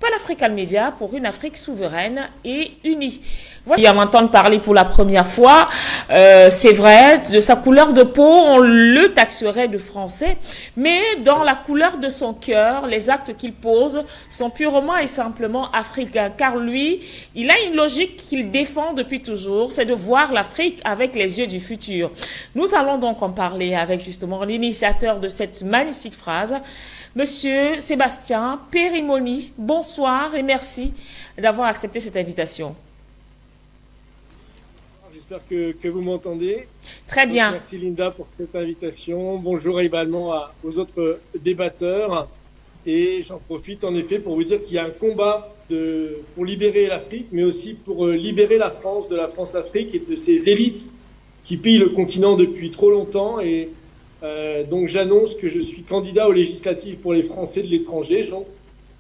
Pan-African Media pour une Afrique souveraine et unie. Voilà, on entend parler pour la première fois, c'est vrai, de sa couleur de peau, on le taxerait de français, mais dans la couleur de son cœur, les actes qu'il pose sont purement et simplement africains, car lui, il a une logique qu'il défend depuis toujours, c'est de voir l'Afrique avec les yeux du futur. Nous allons donc en parler avec justement l'initiateur de cette magnifique phrase, Monsieur Sébastien Périmoni. Bonsoir et merci d'avoir accepté cette invitation. J'espère que vous m'entendez. Très bien. Merci Linda pour cette invitation. Bonjour également aux autres débatteurs. Et j'en profite en effet pour vous dire qu'il y a un combat pour libérer l'Afrique, mais aussi pour libérer la France de la France-Afrique et de ces élites qui pillent le continent depuis trop longtemps. Et donc j'annonce que je suis candidat aux législatives pour les Français de l'étranger,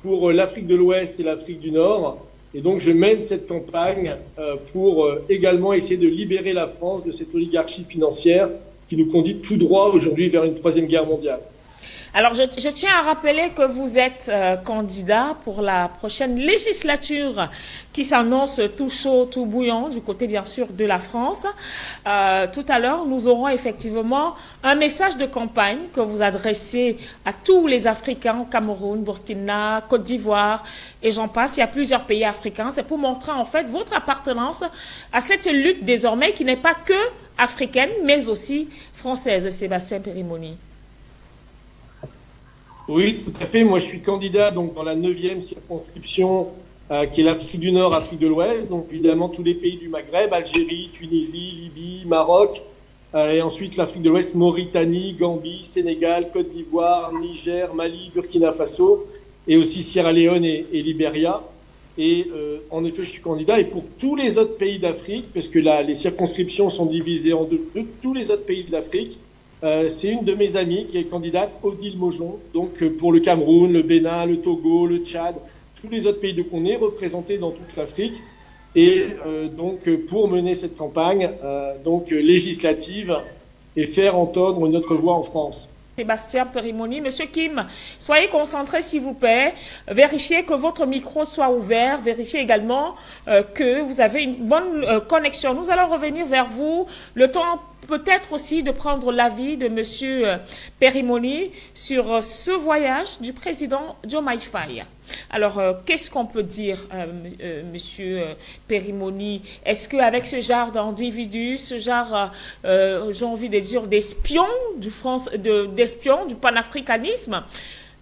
pour l'Afrique de l'Ouest et l'Afrique du Nord. Et donc je mène cette campagne pour également essayer de libérer la France de cette oligarchie financière qui nous conduit tout droit aujourd'hui vers une troisième guerre mondiale. Alors, je tiens à rappeler que vous êtes candidat pour la prochaine législature qui s'annonce tout chaud, tout bouillant, du côté, bien sûr, de la France. Tout à l'heure, nous aurons effectivement un message de campagne que vous adressez à tous les Africains, au Cameroun, Burkina, Côte d'Ivoire, et j'en passe. Il y a plusieurs pays africains. C'est pour montrer, en fait, votre appartenance à cette lutte désormais qui n'est pas que africaine, mais aussi française, Sébastien Périmoni. Oui, tout à fait. Moi, je suis candidat donc dans la 9e circonscription qui est l'Afrique du Nord, Afrique de l'Ouest. Donc, évidemment, tous les pays du Maghreb, Algérie, Tunisie, Libye, Maroc. Et ensuite, l'Afrique de l'Ouest, Mauritanie, Gambie, Sénégal, Côte d'Ivoire, Niger, Mali, Burkina Faso. Et aussi Sierra Leone et Libéria. Et en effet, je suis candidat. Et pour tous les autres pays d'Afrique, parce que là, les circonscriptions sont divisées en deux, tous les autres pays de l'Afrique, c'est une de mes amies qui est candidate, Odile Mojon, donc pour le Cameroun, le Bénin, le Togo, le Tchad, tous les autres pays qu'on est représentés dans toute l'Afrique. Et donc pour mener cette campagne législative et faire entendre notre voix en France. Sébastien Périmoni. Monsieur Kim, soyez concentré s'il vous plaît. Vérifiez que votre micro soit ouvert. Vérifiez également que vous avez une bonne connexion. Nous allons revenir vers vous. Le temps peut-être aussi de prendre l'avis de Monsieur Périmoni sur ce voyage du président Diomaye Faye. Alors, qu'est-ce qu'on peut dire, Monsieur Périmoni? Est-ce qu'avec ce genre d'individus, ce genre, j'ai envie de dire, d'espions d'espions du panafricanisme,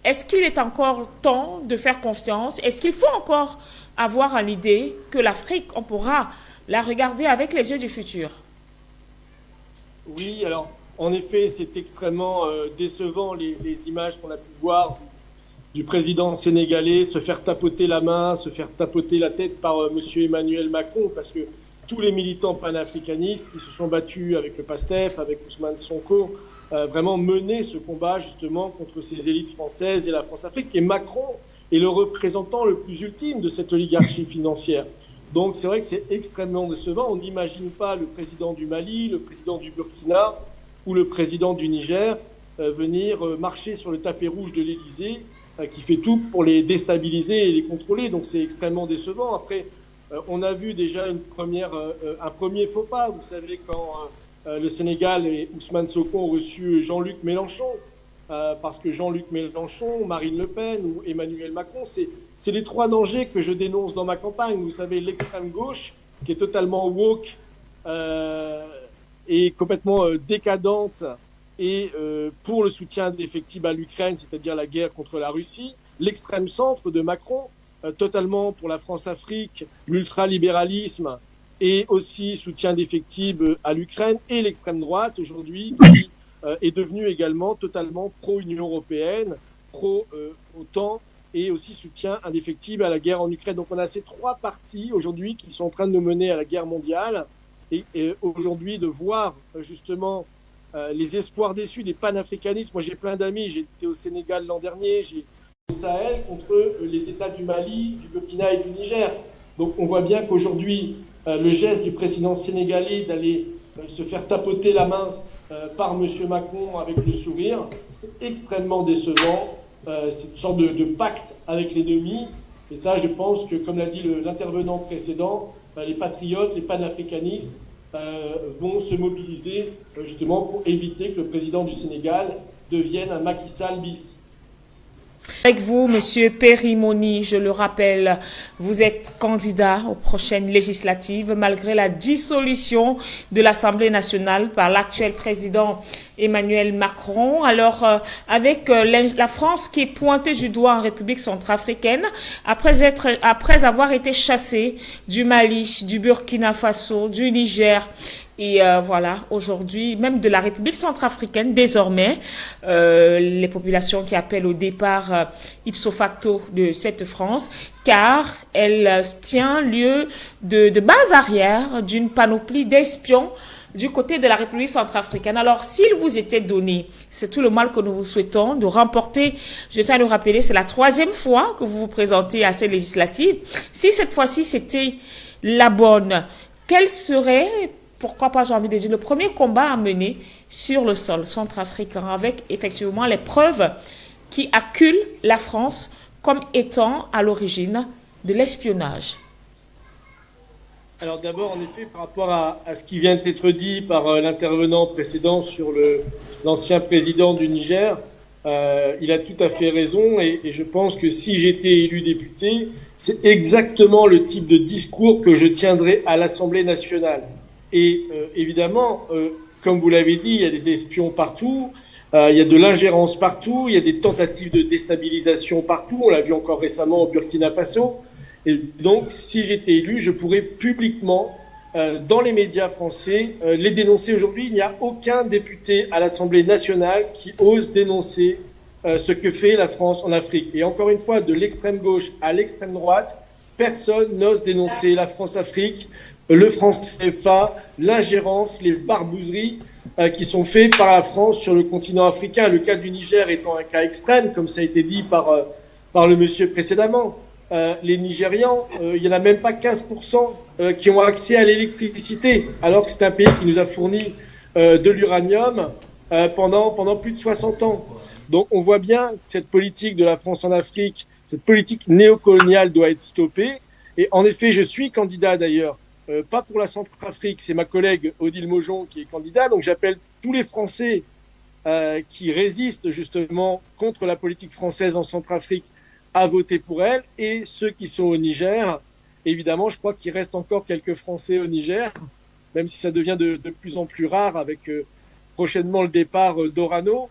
est-ce qu'il est encore temps de faire confiance? Est-ce qu'il faut encore avoir l'idée que l'Afrique, on pourra la regarder avec les yeux du futur? Oui, alors, en effet, c'est extrêmement décevant les images qu'on a pu voir du président sénégalais se faire tapoter la main, se faire tapoter la tête par monsieur Emmanuel Macron, parce que tous les militants panafricanistes qui se sont battus avec le PASTEF, avec Ousmane Sonko, vraiment mené ce combat justement contre ces élites françaises et la France-Afrique. Et Macron est le représentant le plus ultime de cette oligarchie financière. Donc c'est vrai que c'est extrêmement décevant. On n'imagine pas le président du Mali, le président du Burkina ou le président du Niger venir marcher sur le tapis rouge de l'Élysée, qui fait tout pour les déstabiliser et les contrôler. Donc c'est extrêmement décevant. Après, on a vu déjà un premier faux pas. Vous savez, quand le Sénégal et Ousmane Sonko ont reçu Jean-Luc Mélenchon, parce que Jean-Luc Mélenchon, Marine Le Pen ou Emmanuel Macron, c'est les trois dangers que je dénonce dans ma campagne. Vous savez, l'extrême gauche, qui est totalement woke et complètement décadente, et pour le soutien indéfectible à l'Ukraine, c'est-à-dire la guerre contre la Russie, l'extrême centre de Macron, totalement pour la France-Afrique, l'ultralibéralisme et aussi soutien indéfectible à l'Ukraine, et l'extrême droite aujourd'hui qui est devenue également totalement pro-Union européenne, pro-OTAN et aussi soutien indéfectible à la guerre en Ukraine. Donc on a ces trois partis aujourd'hui qui sont en train de nous mener à la guerre mondiale, et aujourd'hui de voir justement les espoirs déçus des panafricanistes. Moi, j'ai plein d'amis. J'étais au Sénégal l'an dernier. J'ai au Sahel contre les États du Mali, du Burkina et du Niger. Donc, on voit bien qu'aujourd'hui, le geste du président sénégalais d'aller se faire tapoter la main par M. Macron avec le sourire, c'est extrêmement décevant. C'est une sorte de pacte avec l'ennemi. Et ça, je pense que, comme l'a dit l'intervenant précédent, les patriotes, les panafricanistes vont se mobiliser justement pour éviter que le président du Sénégal devienne un Macky Sall bis. Avec vous, Monsieur Périmoni, je le rappelle, vous êtes candidat aux prochaines législatives malgré la dissolution de l'Assemblée nationale par l'actuel président Emmanuel Macron. Alors, avec la France qui est pointée du doigt en République centrafricaine, après avoir été chassée du Mali, du Burkina Faso, du Niger, et voilà, aujourd'hui, même de la République centrafricaine, désormais, les populations qui appellent au départ ipso facto de cette France, car elle tient lieu de base arrière d'une panoplie d'espions du côté de la République centrafricaine. Alors, s'il vous était donné, c'est tout le mal que nous vous souhaitons, de remporter, je tiens à le rappeler, c'est la 3e fois que vous vous présentez à ces législatives. Si cette fois-ci c'était la bonne, quelle serait, pourquoi pas, j'ai envie de dire, le premier combat à mener sur le sol centrafricain avec effectivement les preuves qui acculent la France comme étant à l'origine de l'espionnage? Alors d'abord, en effet, par rapport à ce qui vient d'être dit par l'intervenant précédent sur l'ancien président du Niger, il a tout à fait raison et je pense que si j'étais élu député, c'est exactement le type de discours que je tiendrais à l'Assemblée nationale. Et évidemment, comme vous l'avez dit, il y a des espions partout, il y a de l'ingérence partout, il y a des tentatives de déstabilisation partout, on l'a vu encore récemment au Burkina Faso. Et donc, si j'étais élu, je pourrais publiquement, dans les médias français, les dénoncer. Aujourd'hui, il n'y a aucun député à l'Assemblée nationale qui ose dénoncer ce que fait la France en Afrique. Et encore une fois, de l'extrême gauche à l'extrême droite, personne n'ose dénoncer la France-Afrique, le franc CFA, l'ingérence, les barbouzeries qui sont faites par la France sur le continent africain. Le cas du Niger étant un cas extrême, comme ça a été dit par le monsieur précédemment. Les Nigérians, il n'y en a même pas 15% qui ont accès à l'électricité, alors que c'est un pays qui nous a fourni de l'uranium pendant plus de 60 ans. Donc on voit bien que cette politique de la France en Afrique, cette politique néocoloniale doit être stoppée. Et en effet, je suis candidat d'ailleurs, pas pour la Centrafrique, c'est ma collègue Odile Mojon qui est candidat. Donc j'appelle tous les Français qui résistent justement contre la politique française en Centrafrique à voter pour elle, et ceux qui sont au Niger. Évidemment, je crois qu'il reste encore quelques Français au Niger, même si ça devient de plus en plus rare avec prochainement le départ d'Orano.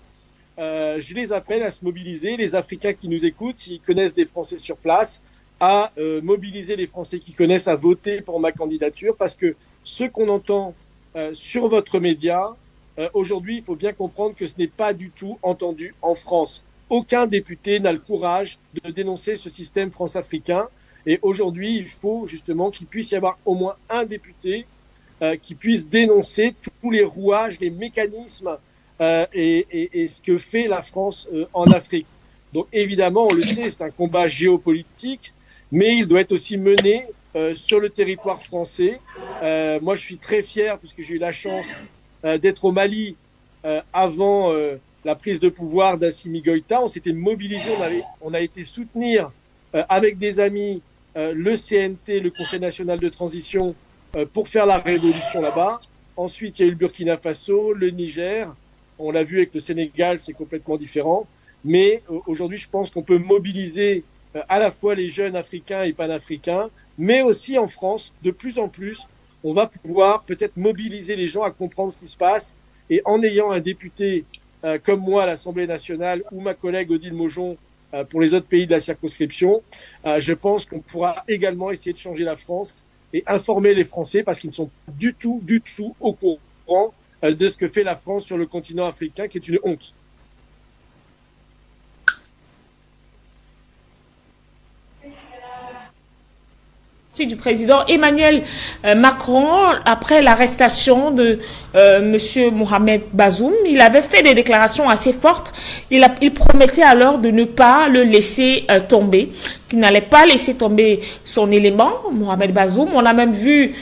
Je les appelle à se mobiliser, les Africains qui nous écoutent, s'ils connaissent des Français sur place, à mobiliser les Français qui connaissent à voter pour ma candidature, parce que ce qu'on entend sur votre média, aujourd'hui, il faut bien comprendre que ce n'est pas du tout entendu en France. Aucun député n'a le courage de dénoncer ce système france-africain. Et aujourd'hui, il faut justement qu'il puisse y avoir au moins un député qui puisse dénoncer tous les rouages, les mécanismes et ce que fait la France en Afrique. Donc évidemment, on le sait, c'est un combat géopolitique, mais il doit être aussi mené sur le territoire français. Moi, je suis très fier, parce que j'ai eu la chance d'être au Mali avant la prise de pouvoir d'Assimi Goïta. On s'était mobilisé, on a été soutenir avec des amis le CNT, le Conseil national de transition, pour faire la révolution là-bas. Ensuite, il y a eu le Burkina Faso, le Niger. On l'a vu avec le Sénégal, c'est complètement différent. Mais aujourd'hui, je pense qu'on peut mobiliser à la fois les jeunes africains et panafricains, mais aussi en France, de plus en plus, on va pouvoir peut-être mobiliser les gens à comprendre ce qui se passe. Et en ayant un député comme moi à l'Assemblée nationale, ou ma collègue Odile Mojon pour les autres pays de la circonscription, je pense qu'on pourra également essayer de changer la France et informer les Français, parce qu'ils ne sont du tout au courant de ce que fait la France sur le continent africain, qui est une honte. Du président Emmanuel Macron, après l'arrestation de monsieur Mohamed Bazoum, il avait fait des déclarations assez fortes. Il promettait alors de ne pas le laisser tomber, qu'il n'allait pas laisser tomber son élément, Mohamed Bazoum. On a même vu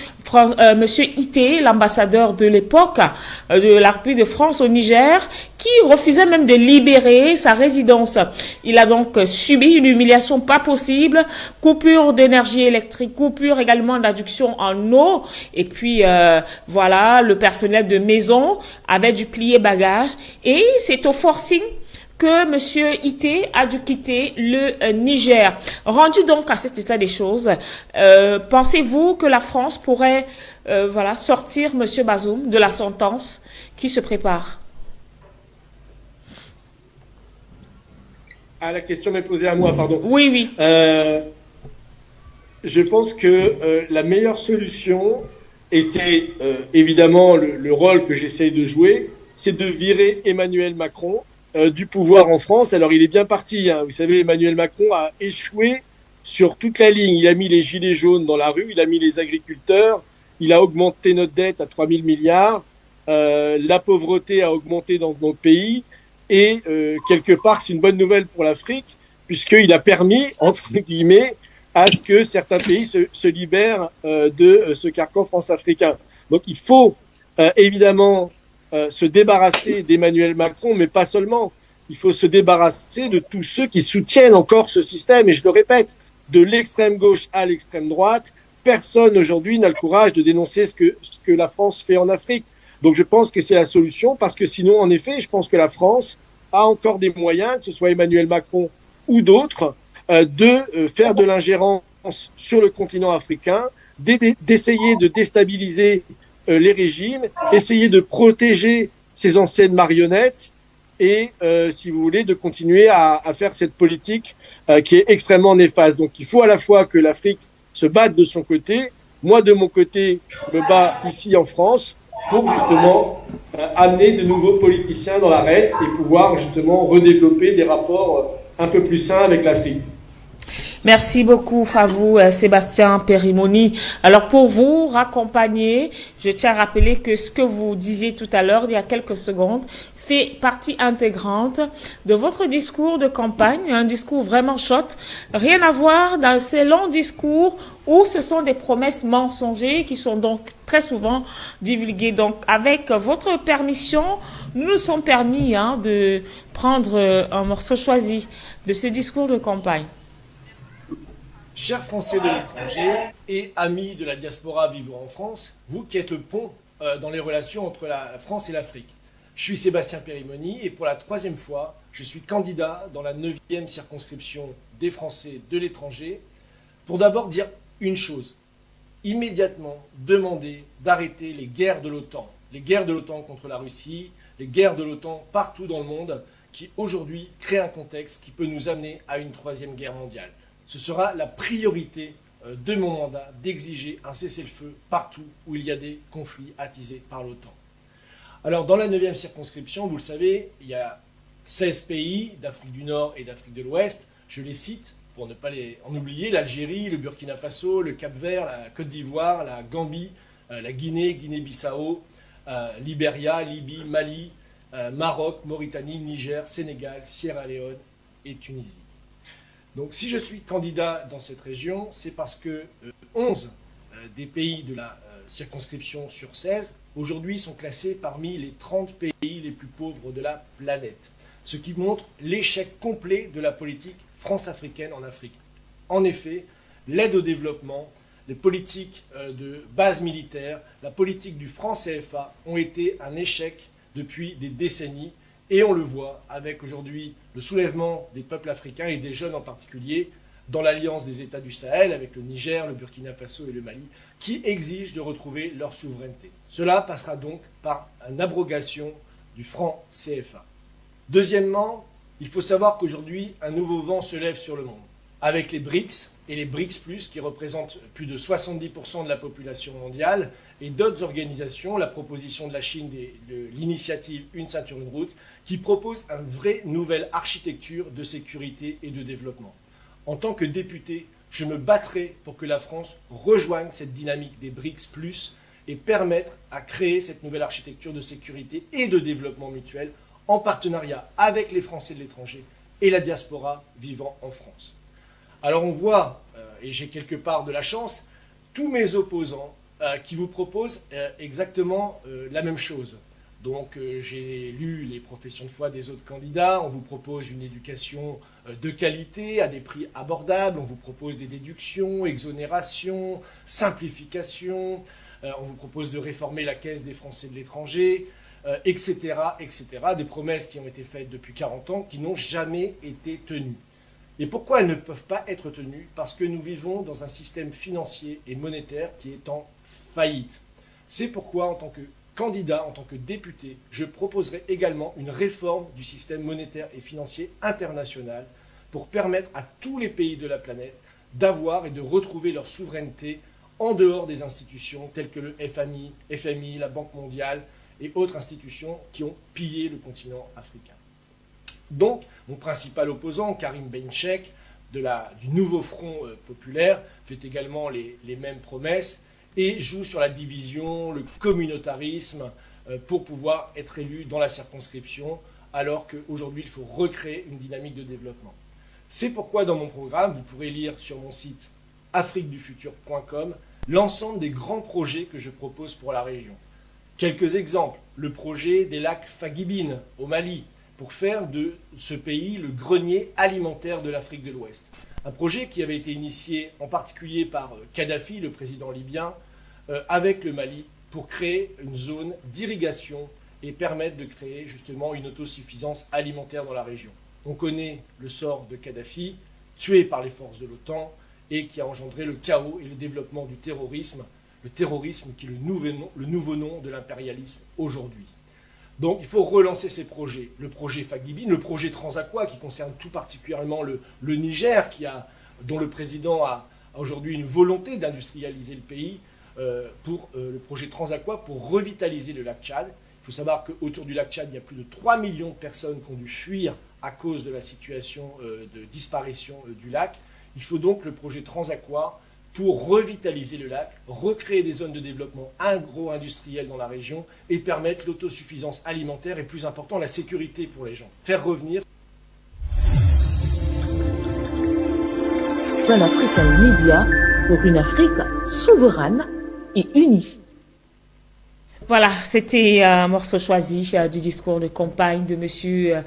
Monsieur Ité, l'ambassadeur de l'époque de la République de France au Niger, qui refusait même de libérer sa résidence. Il a donc subi une humiliation pas possible, coupure d'énergie électrique, coupure également d'adduction en eau, et puis voilà, le personnel de maison avait dû plier bagage, et c'est au forcing que Monsieur Ité a dû quitter le Niger. Rendu donc à cet état des choses, pensez-vous que la France pourrait voilà, sortir Monsieur Bazoum de la sentence qui se prépare? Ah, la question m'est posée à moi, pardon. Oui, oui. Je pense que la meilleure solution, et c'est évidemment le rôle que j'essaye de jouer, c'est de virer Emmanuel Macron du pouvoir en France. Alors il est bien parti, hein. Vous savez, Emmanuel Macron a échoué sur toute la ligne. Il a mis les gilets jaunes dans la rue, il a mis les agriculteurs, il a augmenté notre dette à 3 000 milliards, la pauvreté a augmenté dans notre pays, et quelque part c'est une bonne nouvelle pour l'Afrique, puisqu'il a permis, entre guillemets, à ce que certains pays se libèrent de ce carcan france-africain. Donc il faut évidemment se débarrasser d'Emmanuel Macron, mais pas seulement. Il faut se débarrasser de tous ceux qui soutiennent encore ce système. Et je le répète, de l'extrême gauche à l'extrême droite, personne aujourd'hui n'a le courage de dénoncer ce que la France fait en Afrique. Donc je pense que c'est la solution, parce que sinon, en effet, je pense que la France a encore des moyens, que ce soit Emmanuel Macron ou d'autres, de faire de l'ingérence sur le continent africain, d'essayer de déstabiliser les régimes, essayer de protéger ces anciennes marionnettes et, si vous voulez, de continuer à faire cette politique qui est extrêmement néfaste. Donc il faut à la fois que l'Afrique se batte de son côté. Moi, de mon côté, je me bats ici en France pour justement amener de nouveaux politiciens dans l'arène et pouvoir justement redévelopper des rapports un peu plus sains avec l'Afrique. Merci beaucoup à vous, Sébastien Périmoni. Alors, pour vous raccompagner, je tiens à rappeler que ce que vous disiez tout à l'heure, il y a quelques secondes, fait partie intégrante de votre discours de campagne, un discours vraiment short, rien à voir dans ces longs discours où ce sont des promesses mensongères qui sont donc très souvent divulguées. Donc, avec votre permission, nous nous sommes permis de prendre un morceau choisi de ce discours de campagne. Chers Français de l'étranger et amis de la diaspora vivant en France, vous qui êtes le pont dans les relations entre la France et l'Afrique. Je suis Sébastien Périmoni et pour la 3e fois, je suis candidat dans la 9e circonscription des Français de l'étranger pour d'abord dire une chose. Immédiatement demander d'arrêter les guerres de l'OTAN. Les guerres de l'OTAN contre la Russie, les guerres de l'OTAN partout dans le monde qui aujourd'hui créent un contexte qui peut nous amener à une 3e guerre mondiale. Ce sera la priorité de mon mandat d'exiger un cessez-le-feu partout où il y a des conflits attisés par l'OTAN. Alors, dans la 9e circonscription, vous le savez, il y a 16 pays d'Afrique du Nord et d'Afrique de l'Ouest. Je les cite pour ne pas en oublier: l'Algérie, le Burkina Faso, le Cap-Vert, la Côte d'Ivoire, la Gambie, la Guinée, Guinée-Bissau, Libéria, Libye, Mali, Maroc, Mauritanie, Niger, Sénégal, Sierra Leone et Tunisie. Donc si je suis candidat dans cette région, c'est parce que 11 des pays de la circonscription sur 16, aujourd'hui, sont classés parmi les 30 pays les plus pauvres de la planète. Ce qui montre l'échec complet de la politique france-africaine en Afrique. En effet, l'aide au développement, les politiques de base militaire, la politique du franc CFA ont été un échec depuis des décennies. Et on le voit avec aujourd'hui le soulèvement des peuples africains et des jeunes en particulier dans l'alliance des États du Sahel avec le Niger, le Burkina Faso et le Mali qui exigent de retrouver leur souveraineté. Cela passera donc par une abrogation du franc CFA. Deuxièmement, il faut savoir qu'aujourd'hui, un nouveau vent se lève sur le monde. Avec les BRICS et les BRICS+, qui représentent plus de 70% de la population mondiale, et d'autres organisations, la proposition de la Chine de l'initiative Une ceinture, une route, qui propose une vraie nouvelle architecture de sécurité et de développement. En tant que député, je me battrai pour que la France rejoigne cette dynamique des BRICS+, et permettre à créer cette nouvelle architecture de sécurité et de développement mutuel en partenariat avec les Français de l'étranger et la diaspora vivant en France. Alors on voit, et j'ai quelque part de la chance, tous mes opposants qui vous proposent exactement la même chose. Donc j'ai lu les professions de foi des autres candidats, on vous propose une éducation de qualité à des prix abordables, on vous propose des déductions, exonérations, simplifications, on vous propose de réformer la caisse des Français de l'étranger, etc., etc. Des promesses qui ont été faites depuis 40 ans qui n'ont jamais été tenues. Et pourquoi elles ne peuvent pas être tenues? Parce que nous vivons dans un système financier et monétaire qui est en faillite. C'est pourquoi, en tant que candidat, en tant que député, je proposerai également une réforme du système monétaire et financier international pour permettre à tous les pays de la planète d'avoir et de retrouver leur souveraineté en dehors des institutions telles que le FMI, la Banque mondiale et autres institutions qui ont pillé le continent africain. Donc, mon principal opposant, Karim Benchek, du nouveau Front populaire, fait également les mêmes promesses et joue sur la division, le communautarisme, pour pouvoir être élu dans la circonscription, alors qu'aujourd'hui, il faut recréer une dynamique de développement. C'est pourquoi, dans mon programme, vous pourrez lire sur mon site afriquedufutur.com l'ensemble des grands projets que je propose pour la région. Quelques exemples. Le projet des lacs Fagibine, au Mali, pour faire de ce pays le grenier alimentaire de l'Afrique de l'Ouest. Un projet qui avait été initié en particulier par Kadhafi, le président libyen, avec le Mali, pour créer une zone d'irrigation et permettre de créer justement une autosuffisance alimentaire dans la région. On connaît le sort de Kadhafi, tué par les forces de l'OTAN, et qui a engendré le chaos et le développement du terrorisme, le terrorisme qui est le nouveau nom de l'impérialisme aujourd'hui. Donc il faut relancer ces projets. Le projet Fagibine, le projet Transaqua qui concerne tout particulièrement le Niger, dont le président a aujourd'hui une volonté d'industrialiser le pays pour le projet Transaqua pour revitaliser le lac Tchad. Il faut savoir qu'autour du lac Tchad, il y a plus de 3 millions de personnes qui ont dû fuir à cause de la situation de disparition du lac. Il faut donc le projet Transaqua pour revitaliser le lac, recréer des zones de développement agro-industriel dans la région et permettre l'autosuffisance alimentaire et, plus important, la sécurité pour les gens. Faire revenir. Pan African Media pour une Afrique souveraine et unie. Voilà, c'était un morceau choisi du discours de campagne de monsieur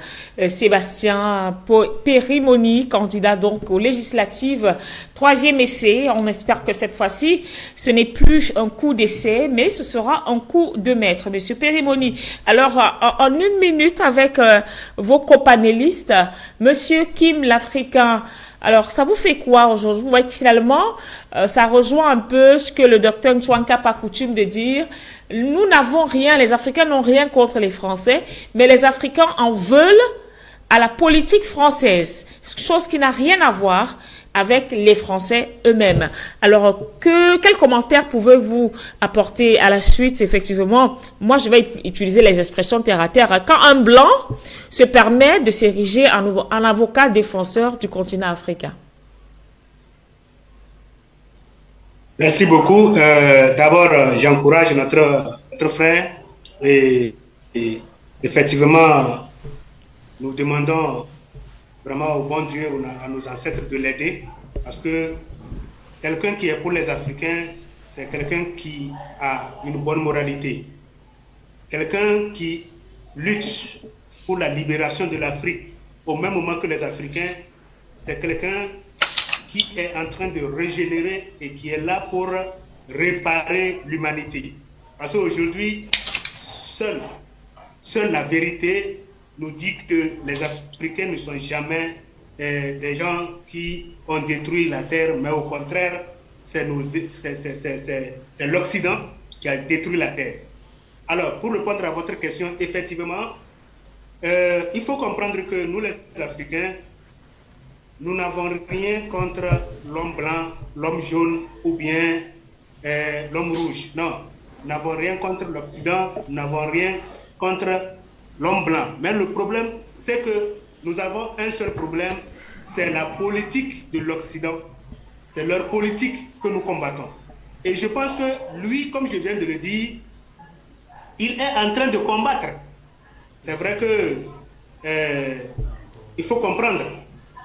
Sébastien Périmoni, candidat donc aux législatives. Troisième essai. On espère que cette fois-ci, ce n'est plus un coup d'essai, mais ce sera un coup de maître. Monsieur Périmoni, alors en une minute avec vos copanélistes, monsieur Kim l'Africain, alors, ça vous fait quoi aujourd'hui? Vous voyez que finalement, ça rejoint un peu ce que le docteur Nchwanka a coutume de dire. Nous n'avons rien, les Africains n'ont rien contre les Français, mais les Africains en veulent à la politique française, chose qui n'a rien à voir avec les Français eux-mêmes. Alors, quel commentaire pouvez-vous apporter à la suite? Effectivement, moi, je vais utiliser les expressions terre à terre. Quand un blanc se permet de s'ériger en avocat défenseur du continent africain. Merci beaucoup. D'abord, j'encourage notre frère et effectivement, nous demandons vraiment au bon Dieu, à nos ancêtres de l'aider, parce que quelqu'un qui est pour les Africains, c'est quelqu'un qui a une bonne moralité. Quelqu'un qui lutte pour la libération de l'Afrique au même moment que les Africains, c'est quelqu'un qui est en train de régénérer et qui est là pour réparer l'humanité. Parce qu'aujourd'hui, seule la vérité nous dit que les Africains ne sont jamais des gens qui ont détruit la terre, mais au contraire, c'est l'Occident qui a détruit la terre. Alors, pour répondre à votre question, effectivement, il faut comprendre que nous, les Africains, nous n'avons rien contre l'homme blanc, l'homme jaune ou bien l'homme rouge. Non, nous n'avons rien contre l'Occident, nous n'avons rien contre l'homme blanc. Mais le problème, c'est que nous avons un seul problème, c'est la politique de l'Occident. C'est leur politique que nous combattons. Et je pense que lui, comme je viens de le dire, il est en train de combattre. C'est vrai que il faut comprendre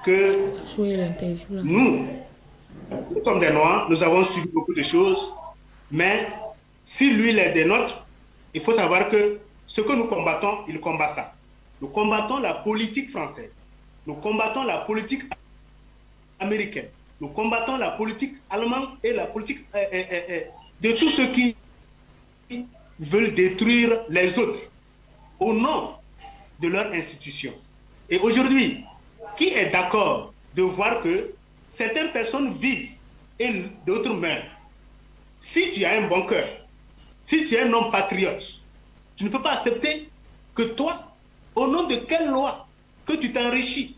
que Jouer l'interview là. nous sommes des Noirs, nous avons subi beaucoup de choses, mais si lui il est des nôtres, il faut savoir que ce que nous combattons, il combat ça. Nous combattons la politique française, nous combattons la politique américaine, nous combattons la politique allemande et la politique de tous ceux qui veulent détruire les autres au nom de leur institution. Et aujourd'hui, qui est d'accord de voir que certaines personnes vivent et d'autres meurent? Si tu as un bon cœur, si tu es un homme patriote, tu ne peux pas accepter que toi, au nom de quelle loi que tu t'enrichis,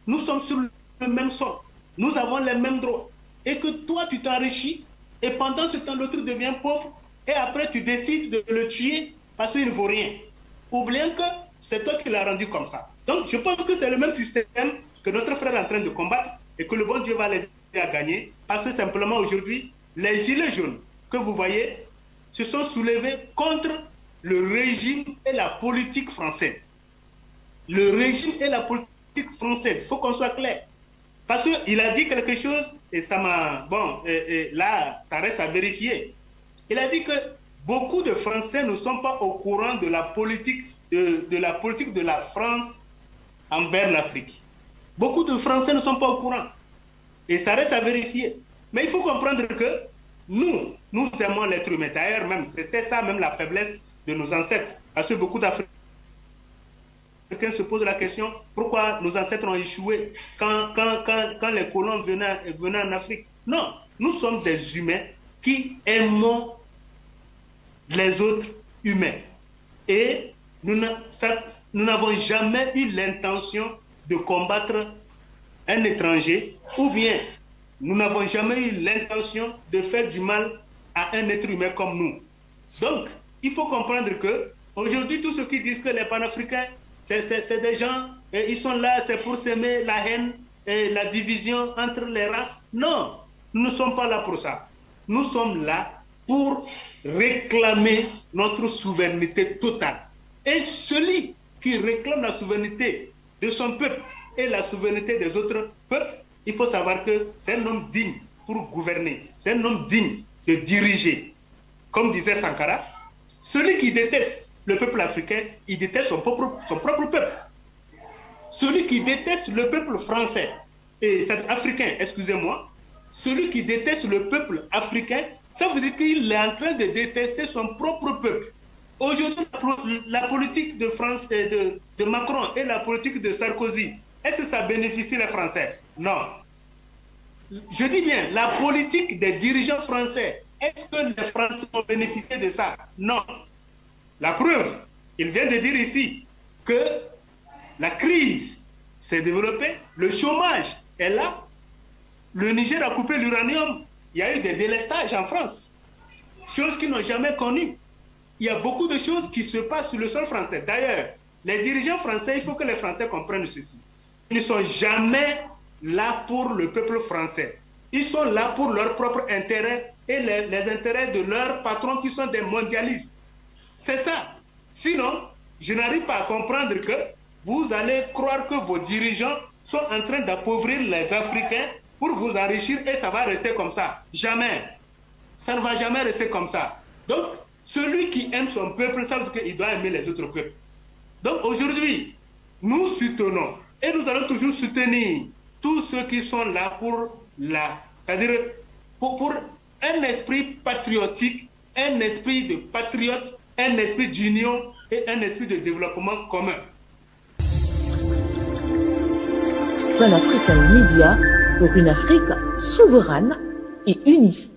nous sommes sur le même sol, nous avons les mêmes droits, et que toi tu t'enrichis, et pendant ce temps l'autre devient pauvre, et après tu décides de le tuer parce qu'il ne vaut rien, oubliant que c'est toi qui l'as rendu comme ça. Donc je pense que c'est le même système que notre frère est en train de combattre, et que le bon Dieu va l'aider à gagner, parce que simplement aujourd'hui, les gilets jaunes que vous voyez se sont soulevés contre le régime et la politique française. Le régime et la politique française, il faut qu'on soit clair. Parce qu'il a dit quelque chose, et ça m'a... Bon, là, ça reste à vérifier. Il a dit que beaucoup de Français ne sont pas au courant de la politique de la politique de la France envers l'Afrique. Beaucoup de Français ne sont pas au courant. Et ça reste à vérifier. Mais il faut comprendre que nous aimons l'être humain. D'ailleurs, même, c'était ça même la faiblesse de nos ancêtres. Parce que beaucoup d'Africains se posent la question, pourquoi nos ancêtres ont échoué quand les colons venaient en Afrique? Non, nous sommes des humains qui aimons les autres humains. Et nous n'avons jamais eu l'intention de combattre un étranger, ou bien nous n'avons jamais eu l'intention de faire du mal à un être humain comme nous. Donc, il faut comprendre que aujourd'hui, tous ceux qui disent que les panafricains, c'est des gens, et ils sont là, c'est pour s'aimer la haine et la division entre les races. Non, nous ne sommes pas là pour ça. Nous sommes là pour réclamer notre souveraineté totale. Et celui qui réclame la souveraineté de son peuple et la souveraineté des autres peuples, il faut savoir que c'est un homme digne pour gouverner, c'est un homme digne de diriger. Comme disait Sankara, celui qui déteste le peuple africain, il déteste son propre peuple. Celui qui déteste le peuple français, et c'est africain, excusez-moi, celui qui déteste le peuple africain, ça veut dire qu'il est en train de détester son propre peuple. Aujourd'hui, la politique de France, de Macron et la politique de Sarkozy, est-ce que ça bénéficie les Français? Non. Je dis bien, la politique des dirigeants français, est-ce que les Français ont bénéficié de ça? Non. La preuve, il vient de dire ici que la crise s'est développée, le chômage est là, le Niger a coupé l'uranium, il y a eu des délestages en France, choses qu'ils n'ont jamais connues. Il y a beaucoup de choses qui se passent sur le sol français. D'ailleurs, les dirigeants français, il faut que les Français comprennent ceci. Ils ne sont jamais là pour le peuple français. Ils sont là pour leur propre intérêt et les intérêts de leurs patrons qui sont des mondialistes. C'est ça. Sinon, je n'arrive pas à comprendre que vous allez croire que vos dirigeants sont en train d'appauvrir les Africains pour vous enrichir et ça va rester comme ça. Jamais. Ça ne va jamais rester comme ça. Donc, celui qui aime son peuple, ça veut dire qu'il doit aimer les autres peuples. Donc aujourd'hui, nous soutenons et nous allons toujours soutenir tous ceux qui sont là pour c'est-à-dire pour un esprit patriotique, un esprit de patriote, un esprit d'union et un esprit de développement commun. Pan African Media pour une Afrique souveraine et unie.